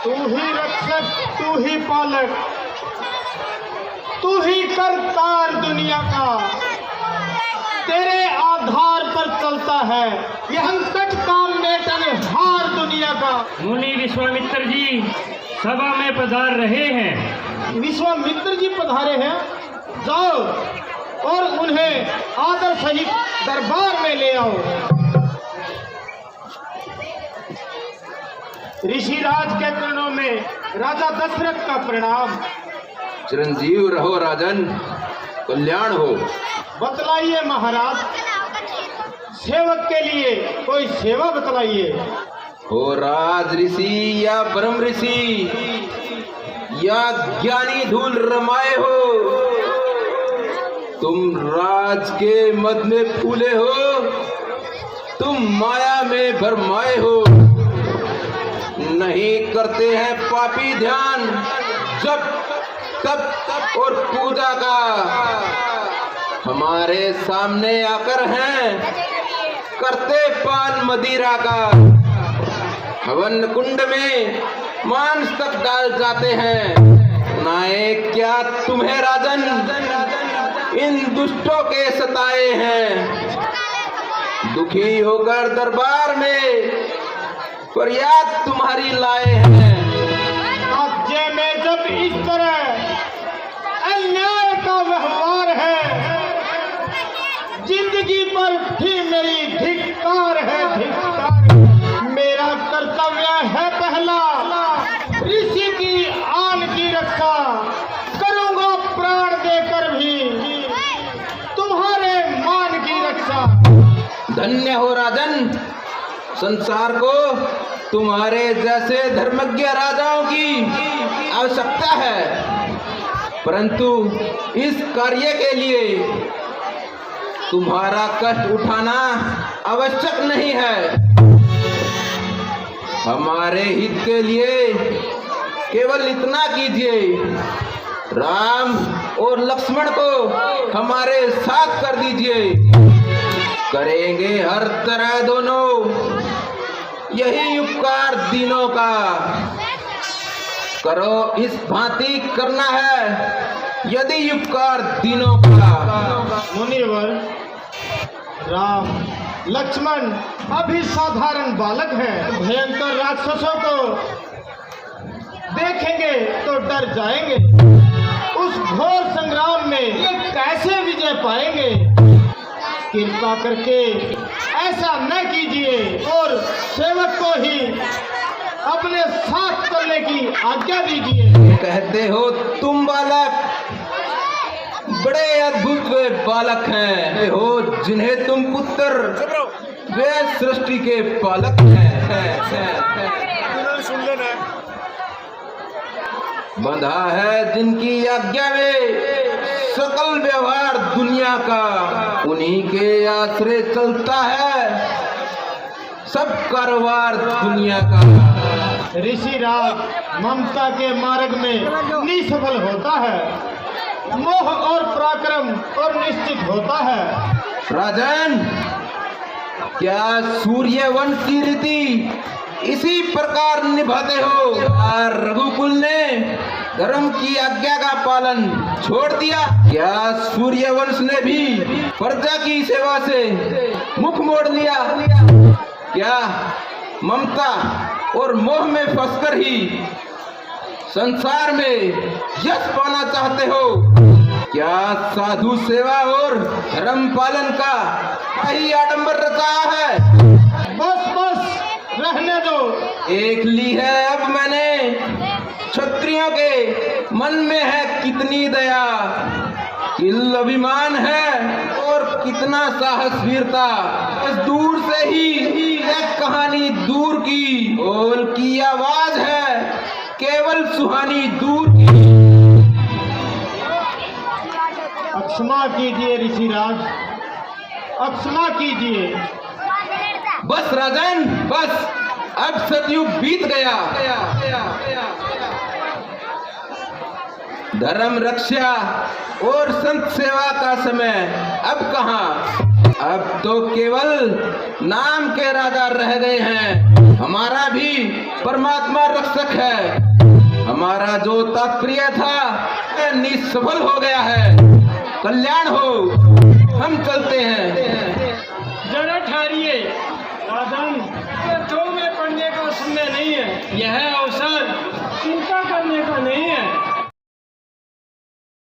तू ही रक्षक, तू ही पालक, तू ही करतार दुनिया का, तेरे आधार पर चलता है यह अंकट का मेटनहार दुनिया का। मुनि विश्वामित्र जी सभा में पधार रहे हैं। विश्वामित्र जी पधारे हैं, जाओ और उन्हें आदर सहित दरबार में ले आओ। ऋषिराज के चरणों में राजा दशरथ का प्रणाम। चिरंजीव रहो राजन, कल्याण हो। बतलाइए महाराज, सेवक के लिए कोई सेवा बतलाइए। हो राज ऋषि या परम ऋषि या ज्ञानी धूल रमाए हो, तुम राज के मद में फूले हो, तुम माया में भरमाए हो। नहीं करते हैं पापी ध्यान जब तप और पूजा का, हमारे सामने आकर हैं करते पान मदिरा का। हवन कुंड में मांस तक डाल जाते हैं, नाए क्या तुम्हें राजन इन दुष्टों के सताए हैं। दुखी होकर दरबार में फरियाद तुम्हारी लाए हैं। राज्य में जब इस तरह अन्याय का व्यवहार है, जिंदगी पर भी मेरी धिक्कार है, धिक्कार। मेरा कर्तव्य है पहला ऋषि की आन की रक्षा, करूंगा प्राण देकर भी तुम्हारे मान की रक्षा। धन्य हो राजन, संसार को तुम्हारे जैसे धर्मज्ञ राजाओं की आवश्यकता है, परंतु इस कार्य के लिए तुम्हारा कष्ट उठाना आवश्यक नहीं है। हमारे हित के लिए केवल इतना कीजिए, राम और लक्ष्मण को हमारे साथ कर दीजिए। करेंगे हर तरह दोनों यही उपकार दीनों का। करो इस भांति करना है यदि उपकार दीनों का। मुनिवर, राम लक्ष्मण अभी साधारण बालक हैं, भयंकर राक्षसों को देखेंगे तो डर जाएंगे। उस घोर संग्राम में ये कैसे विजय पाएंगे? कृपा करके ऐसा न कीजिए और सेवक को ही अपने साथ चलने की आज्ञा दीजिए। कहते हो तुम बालक बड़े अद्भुत वे बालक हैं हो, जिन्हें तुम पुत्र वे सृष्टि के पालक हैं। बंधा है जिनकी आज्ञा में सकल व्यवहार दुनिया का, उन्हीं के आश्रय चलता है सब कारोबार दुनिया का। ऋषिराज ममता के मार्ग में निसफल होता है, मोह और पराक्रम और निश्चित होता है। राजन, क्या सूर्यवंश की रीति इसी प्रकार निभाते हो? रघुकुल ने धर्म की आज्ञा का पालन छोड़ दिया? क्या सूर्यवंश ने भी प्रजा की सेवा से मुख मोड़ लिया? क्या ममता और मोह में फंसकर ही संसार में यश पाना चाहते हो? क्या साधु सेवा और धर्म पालन का ही आडंबर रचा है? बस बस रहने दो। एक ली है अब मैंने, क्षत्रियों के मन में है कितनी दया, किल अभिमान है और कितना साहस वीरता। बस दूर से ही एक कहानी दूर की, ओल की आवाज है केवल सुहानी दूर की। क्षमा कीजिए ऋषिराज, क्षमा कीजिए। बस राजन बस, अब सतयुग बीत गया। धर्म रक्षा और संत सेवा का समय अब कहाँ? अब तो केवल नाम के राजा रह गए हैं। हमारा भी परमात्मा रक्षक है। हमारा जो तात्पर्य था वह निष्फल हो गया है। कल्याण हो, हम चलते हैं। जरा ठहरिए राजन, तो में पढ़ने का समय नहीं है। यह अवसर